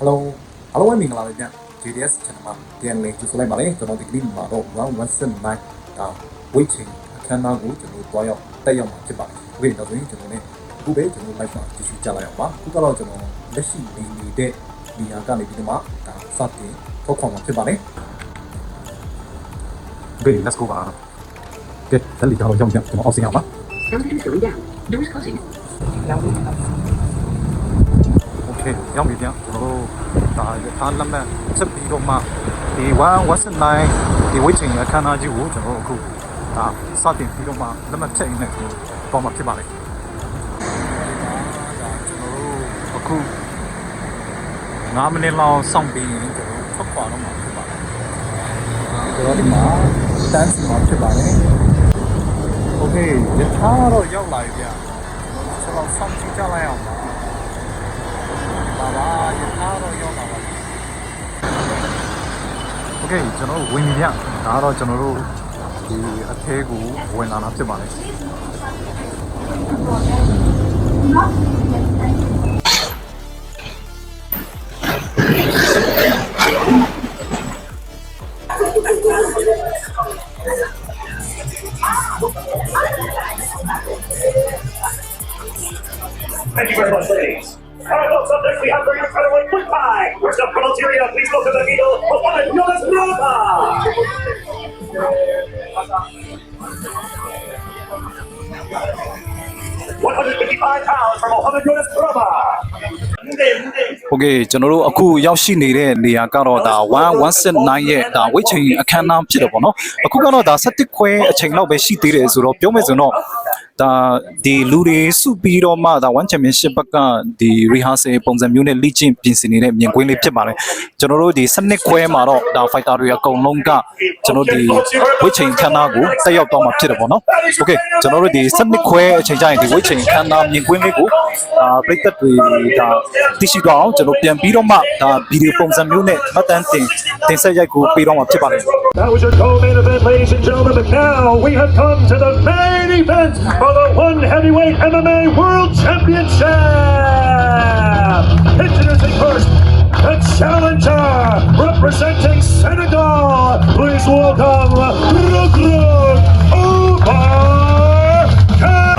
Hello, hello မင်္ဂလာပါဗျ JDS channel မှာပြန်လည်ကြိုဆိုလိုက်ပါလေကျွန်တော်ဒီကနေ့မှာတော့1179ဒါဝိတ်ချိန်အခမ်းအနားကိုကျွန်တော်တွားရောက်တက်ရောက်မှာဖြစ်ပါတယ်။ဒီတော့ဆိုရင်ကျွန်တော် ਨੇ အခုပဲကျွန်တော် live မှာကြည့်ရှုကြလိုက်အောင်ပါ။အခုကတော့ကျွန်တော်လက်ရှိနေတဲ့နေရာကနေပြီးတော့မှဒါစတင်ထုတ်ခေါ်မှာဖြစ်ပါတယ်။ Okay, let's go ပါ။ Okay, တက်လီကတော့ရောက်ပြန်ကျွန်တော်အောက်ဆင်းအောင်ပါ။ Doors closing. Okay, ရောက်ပြီဗျာ။ကျွန်တော်တို့ဒါထားလက်မှတ်ချက်ပြီးတော့မှဒီ119ဒီဝိတ်ချိန်အခမ်းအနားကြီးကိုကျွန်တော်အခုဒါစတင်ပြီးတော့မှလက်မှတ်ချက်ရင်းနဲ့ပေါ်မှာဖြစ်ပါလေ။ဒါကျွန်တော်တို့အခု9မိနစ်လောက်စောင့်ပြီးရင်ကျွန်တော်ထွက်ခွာတော့မှာဖြစ်ပါလေ။ကျွန်တော်ဒီမှာတန်းစီမှာဖြစ်ပါလေ။ Okay, ရထားတော့ရောက်လာပြီဗျာ။ကျွန်တော်စောင့်ကြည့်ကြလိုက်အောင်ပါ။ပါပါရထားတော့ရောက်လာပါပြီ။ Okay ကျွန်တော်ဝင်ပြီဗျ။ဒါကတော့ကျွန်တော်တို့ဒီအထဲကိုဝင်လာတာဖြစ်ပါလေ။ Thank you very much, ladies. All right, folks, up next we have very incredible quick pie. First up from Algeria, please welcome the needle of one of Jonas Brava. 155 pounds from Mohammed Jonas Brava. Okay ကျွန်တော်တို့အခုရောက်ရှိနေတဲ့နေရာကတော့ဒါ119ရဲ့ဒါဝိတ်ချိန်အခမ်းအနားဖြစ်တယ်ပေါ့နော်အခုကတော့ဒါ17ခွဲအချိန်လောက်ပဲရှိသေးတယ်ဆိုတော့ပြောမယ်ဆိုတော့ဒါဒီလူတွေစုပြီးတော့မှဒါ1 championship ဘက်ကဒီ rehearsal ပုံစံမျိုးနဲ့လေ့ကျင့်ပြင်ဆင်နေတဲ့မြင်ကွင်းလေးဖြစ်ပါတယ်ကျွန်တော်တို့ဒီ12ခွဲမှာတော့ဒါ fighter တွေအကုန်လုံးကကျွန်တော်ဒီဝိတ်ချိန်အခမ်းအနားကိုတက်ရောက်တော့မှာဖြစ်တယ်ပေါ့နော် Okay ကျွန်တော်တို့ဒီ12ခွဲအချိန်ကျရင်ဒီဝိတ်ချိန်အခမ်းအနားမြင်ကွင်းလေးကိုပရိသတ်တွေဒါသိရှိတော့အောင်ကျွန်တော်ပြန်ပြီးတော့မှဒါဗီဒီယိုပုံစံမျိုးနဲ့မှတ်တမ်းတင်ဆက်ရိုက်ကိုပေးတော့မှာဖြစ်ပါတယ် That was your co-main event, ladies and gentlemen, but now we have come to the main event for the One Heavyweight MMA World Championship. Introducing first, the challenger representing Senegal. Please welcome Rugrug Umar.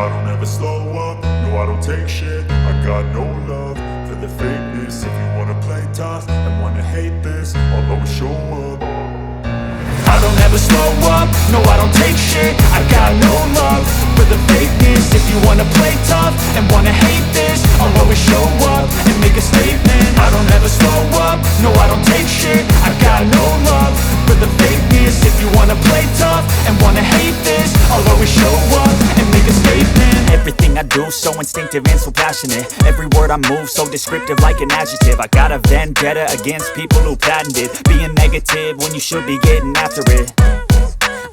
I don't ever slow up, no I don't take shit. I got no love for the fakeness. If you wanna play tough and wanna hate this, I'll always show up. I don't ever slow up, no I don't take shit. I got no love for the fakeness. If you wanna play tough and wanna hate this, I'll always show up and make a statement. I don't ever slow up, no I don't take shit. I got no love for the fakeness. If you wanna play tough and wanna hate this, I'll always show up and make a statement. Everything I do so instinctive and so passionate. Every word I move so descriptive like an adjective. I got a vendetta against people who patented being negative when you should be getting after it.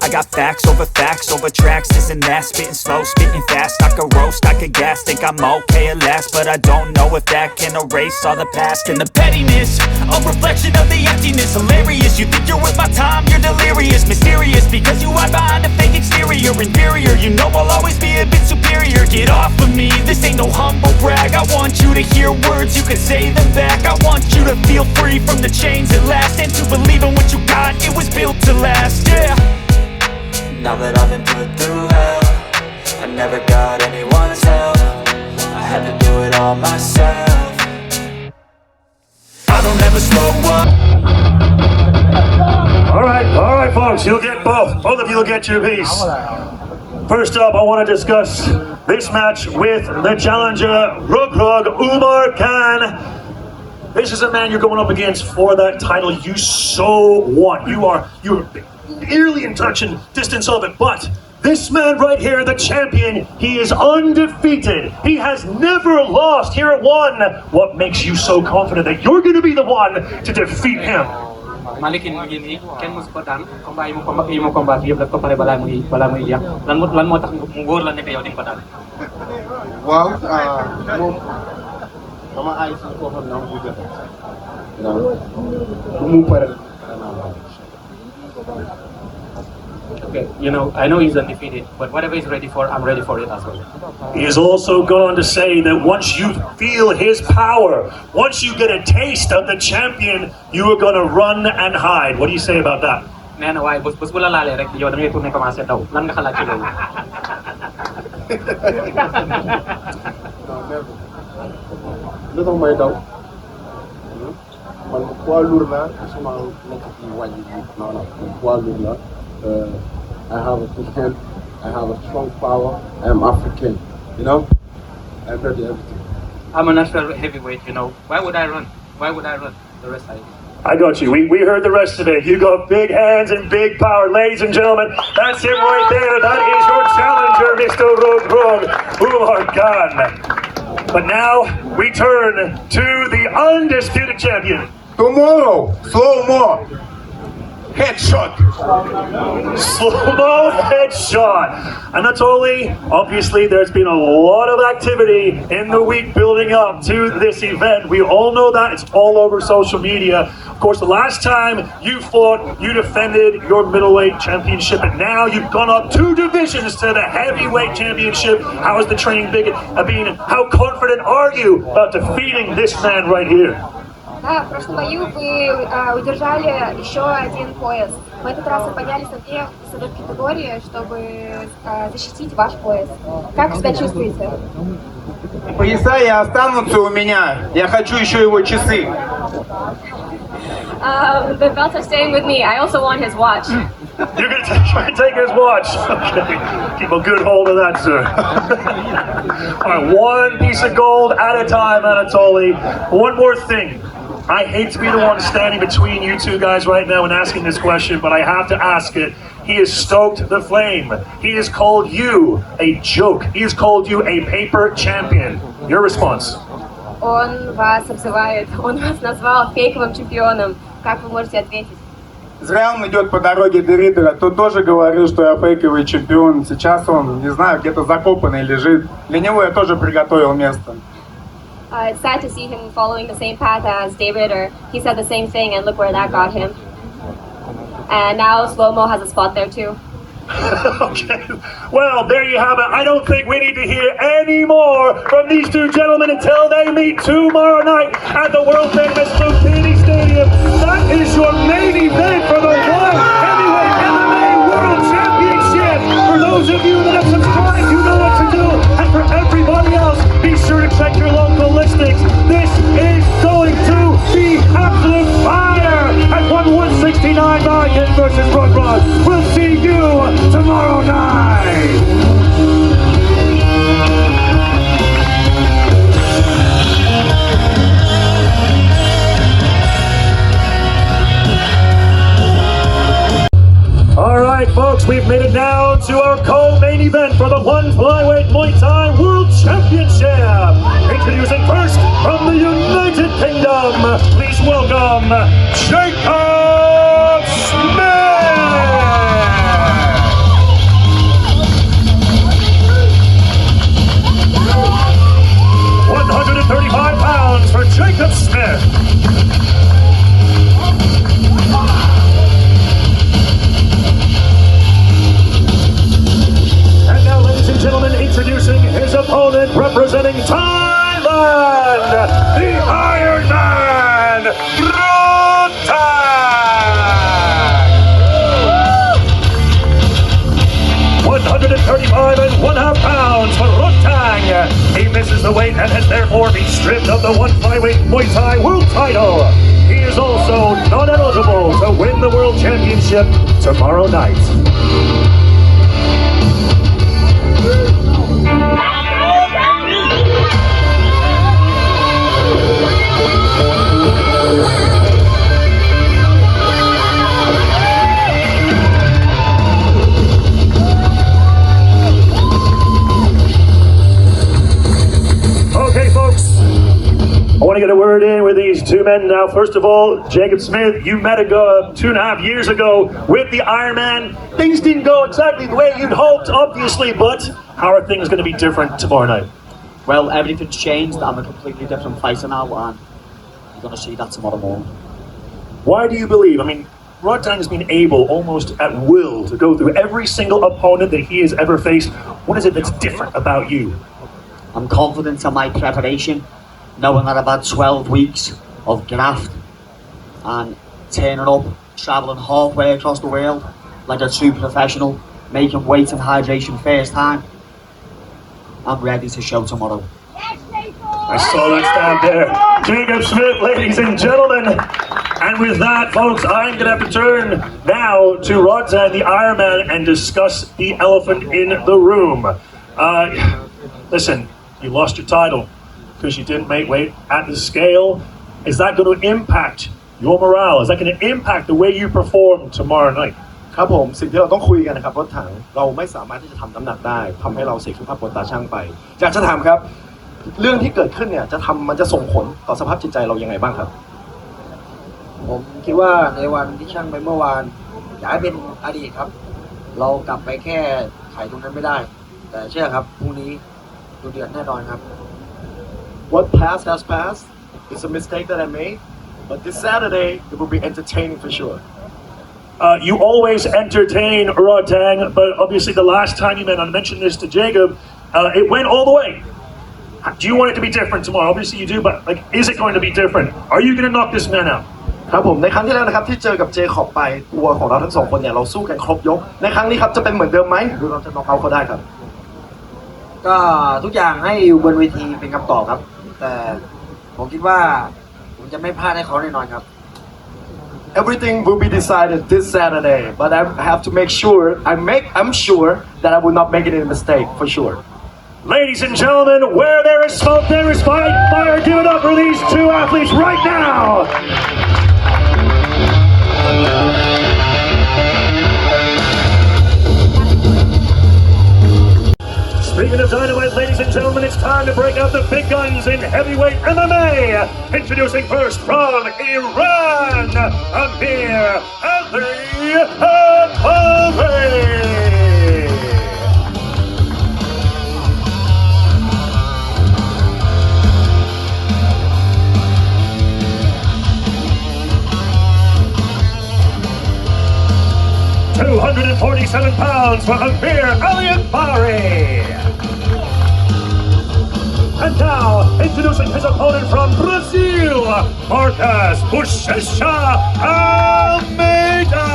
I got facts over tracks, this and that. Spitting slow, spitting fast. I could roast, I could gas. Think I'm okay at last, but I don't know if that can erase all the past and the pettiness. A reflection of the emptiness. Hilarious, you think you're worth my time, you're delirious. Mysterious, because you hide behind a fake exterior. Inferior, you know I'll always be a bit superior. Get off of me, this ain't no humble brag. I want you to hear words, you can say them back. I want you to feel free from the chains at last, and to believe in what you got, it was built to last, yeah. Now that I've been put through hell, I never got anyone's help. I had to do it all myself. I don't ever slow up. All right, folks, you'll get both. Both of you will get your piece. First up, I want to discuss this match with the challenger, Rugrug Umar Khan. This is a man you're going up against for that title you so want. You're nearly in touching distance of it, but this man right here, the champion, he is undefeated. He has never lost here at One. What makes you so confident that you're going to be the one to defeat him? Malikin begini, kan musbatan, kembali mo combat, dia berapa pada balai mo iya. Lan mo tak munggur lan kayo din padan. Wow, sama ayos ko ko nang juga. Tumupar. Okay, you know, I know he's undefeated, but whatever he's ready for, I'm ready for it as well. He has also gone to say that once you feel his power, once you get a taste of the champion, you are going to run and hide. What do you say about that? Nee na waaye bés bu la laalee rek yow da ngay tourné commencé daw lan nga xalaat ci loolu. Non, never. Lu tax may daw man poids lourd la suma nekk ci wàññi bi non non man poids lourd la I have a big hand, I have a strong power, I am African, you know, I'm ready everything. I'm a natural heavyweight, you know. Why would I run? Why would I run? The rest I got you. We heard the rest of it. You got big hands and big power. Ladies and gentlemen, that's him right there. That is your challenger, Mr. Rogrog Umar Khan. But now we turn to the undisputed champion. Tomorrow, slow-mo, headshot. Slow-mo headshot. Anatoly, obviously there's been a lot of activity in the week building up to this event. We all know that. It's all over social media. Of course, the last time you fought, you defended your middleweight championship, and now you've gone up 2 divisions to the heavyweight championship. How is the training big? I mean, how confident are you about defeating this man right here? Да, в прошлом бою вы удержали еще один пояс. В этот раз вы поднялись на 2 весовых категории, чтобы защитить ваш пояс. Как вы себя чувствуете? Пояса и останутся у меня. Я хочу еще его часы. The belts are staying with me. I also want his watch. You're going to try and take his watch. Okay. Keep a good hold of that, sir. All right, one piece of gold at a time, Anatoly. One more thing. I hate to be the one standing between you two guys right now and asking this question, but I have to ask it. He has stoked the flame. He has called you a joke. He has called you a paper champion. Your response? Он вас обзывает, он вас назвал фейковым чемпионом. Как вы можете ответить? Зря он идет по дороге до Ридера. Тот тоже говорил, что я фейковый чемпион. Сейчас он, не знаю, где-то закопанный лежит. Для него я тоже приготовил место. It's sad to see him following the same path as David Ritter. He said the same thing, and look where that got him. And now Slow-Mo has a spot there too. Okay. Well, there you have it. I don't think we need to hear any more from these two gentlemen until they meet tomorrow night at the world famous Lupini Stadium. That is your main event for the One Heavyweight MMA World Championship. For those of you that have subscribed, you know what to do. And for everybody else, be sure to check your local listings. This is going to be absolute fire at 169 Martin versus Rogrog. We'll see you tomorrow night. All right, folks, we've made it now to our co-main event for the One Flyweight Muay Thai World Championship. Introducing first from the United Kingdom, please welcome Jacob Smith. 135 pounds for Jacob Smith. And now, ladies and gentlemen, introducing his opponent representing Thailand, the Iron Man, Rotang. 135.5 pounds for Rotang. He misses the weight and has therefore been stripped of the One Flyweight Muay Thai World title. He is also not eligible to win the World Championship tomorrow night. Okay, folks, I want to get a word in with these two men now. First of all, Jacob Smith, you met 2.5 years ago with the Iron Man. Things didn't go exactly the way you'd hoped, obviously, but how are things going to be different tomorrow night? Well, everything's changed. I'm a completely different fighter now, and you're going to see that tomorrow morning. Why do you believe? I mean, Rodang has been able, almost at will, to go through every single opponent that he has ever faced. What is it that's different about you? I'm confident in my preparation, knowing that I've had 12 weeks of graft and turning up, travelling halfway across the world like a true professional, making weight and hydration first time. I'm ready to show tomorrow. I saw that stand there. Jacob Smith, ladies and gentlemen. And with that, folks, I'm going to have to turn now to Rodang, the Ironman, and discuss the elephant in the room. Listen, you lost your title because you didn't make weight at the scale. Is that going to impact your morale? Is that going to impact the way you perform tomorrow night? ครับผมสิ่งที่เราต้องคุยกันนะครับรถถังเราไม่สามารถที่จะทำน้ำหนักได้ทำให้เราเสียสุขภาพบนตาช่างไปอยากจะถามครับเรื่องที่เกิดขึ้นเนี่ยมันจะส่งผลต่อสภาพจิตใจเรายังไงบ้างครับผมคิดว่าในวันที่ช่างไปเมื่อวานอยากให้เป็นอดีตครับเรากลับไปแค่ไขตรงนั้นไม่ได้แต่เชื่อครับพรุ่งนี้ดูเดือดแน่นอนครับ What past has passed is a mistake that I made but this Saturday it will be entertaining for sure You always entertain Rodang, but obviously the last time you met, I mentioned this to Jacob, it went all the way. Do you want it to be different tomorrow? Obviously you do, but like, is it going to be different? Are you going to knock this man out? ครับผมในครั้งที่แล้วนะครับที่เจอกับเจคอบไปตัวของเราทั้งสองคนเนี่ยเราสู้กันครบยกในครั้งนี้ครับจะเป็นเหมือนเดิมไหมหรือเราจะน็อกเอาท์เขาได้ครับก็ทุกอย่างให้อยู่บนเวทีเป็นคำตอบครับแต่ผมคิดว่าผมจะไม่พลาดให้เขาแน่นอนครับ Everything will be decided this Saturday but I have to make sure I'm sure that I will not make any mistake for sure Ladies and gentlemen, where there is smoke, there is fire. Give it up for these two athletes right now. Speaking of dynamite, ladies and gentlemen, it's time to break out the big guns in heavyweight MMA. Introducing first from Iran, Amir Ali Akbavi. 247 pounds for Amir Ali Akbavi. And now, introducing his opponent from Brazil, Marcos Buchecha Almeida.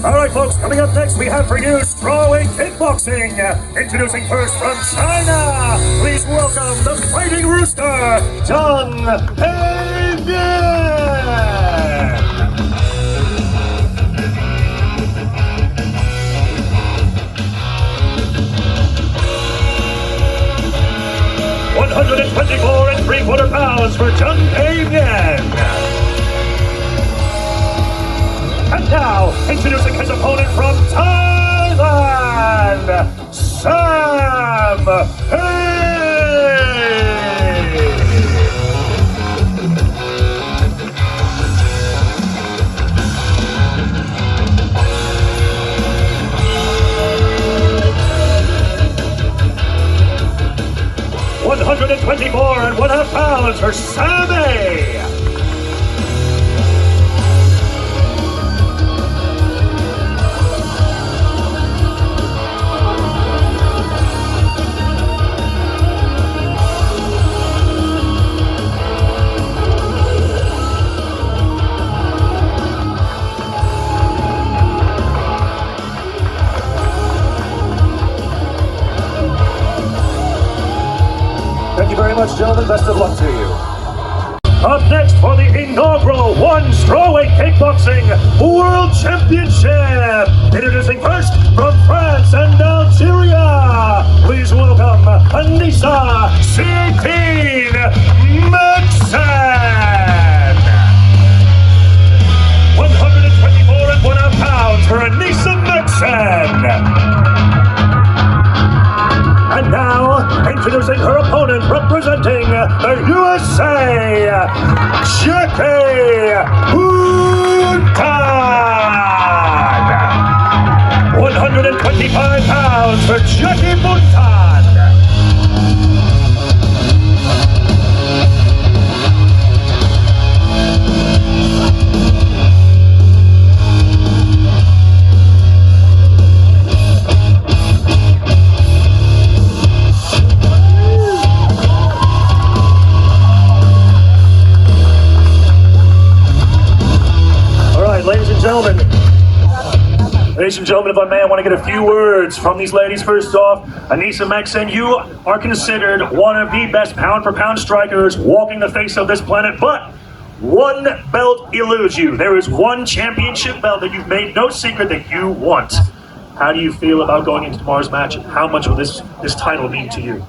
All right, folks, coming up next, we have for you strawweight kickboxing. Introducing first from China, please welcome the Fighting Rooster, Zhang Peibian. 124 3/4 pounds for Zhang Peibian. And now, introducing his opponent from Thailand, Sam Hay. 124.5 pounds for Sam Hay. much, gentlemen. Best of luck to you. Up next for the inaugural One Strawweight Kickboxing World Championship. Introducing first from France and Algeria. Please welcome Anissa C18 Maxen. 124.5 pounds for Anissa Maxen. And now, introducing her opponent representing the USA, Jackie Buntan. 125 pounds for Jackie Buntan. Ladies and gentlemen, if I may, I want to get a few words from these ladies. First off, Anissa Maxen, you are considered one of the best pound-for-pound strikers walking the face of this planet, but one belt eludes you. There is one championship belt that you've made no secret that you want. How do you feel about going into tomorrow's match? How much will this title mean to you?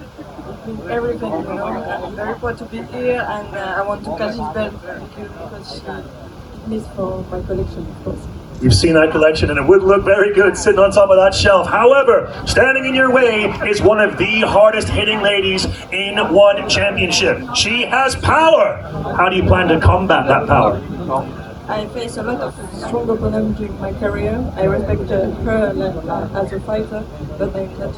Everything, you know. I'm very proud to be here, and I want to catch this belt because it needs for my collection, of course. You've seen that collection, and it would look very good sitting on top of that shelf. However, standing in your way is one of the hardest hitting ladies in one championship. She has power. How do you plan to combat that power? I faced a lot of strong opponents during my career. I respect her as a fighter, but I'm not.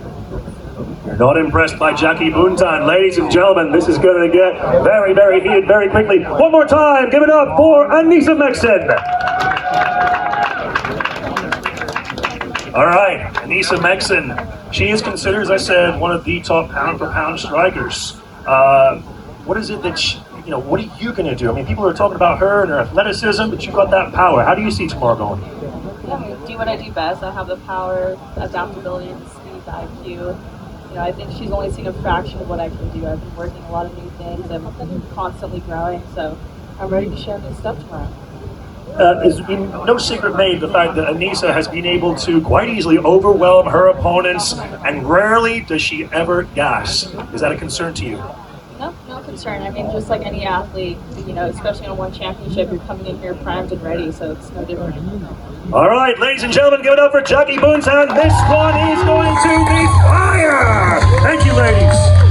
You're not impressed by Jackie Buntan. Ladies and gentlemen, this is going to get very, very heated very quickly. One more time, give it up for Anissa Maxen. All right, Anissa Maxen. She is considered, as I said, one of the top pound-for-pound strikers. What is it that what are you going to do? I mean, people are talking about her and her athleticism, but you've got that power. How do you see tomorrow going? I'm going to do what I do best. I have the power, adaptability, the speed, the IQ. I think she's only seen a fraction of what I can do. I've been working a lot of new things. I'm constantly growing, so I'm ready to share new stuff tomorrow. There's been no secret made the fact that Anissa has been able to quite easily overwhelm her opponents, and rarely does she ever gas. Is that a concern to you? No concern. I mean, just like any athlete, especially on one championship, you're coming in here primed and ready, so it's no different. All right, ladies and gentlemen, give it up for Jackie Buntan. This one is going to be fire! Thank you, ladies.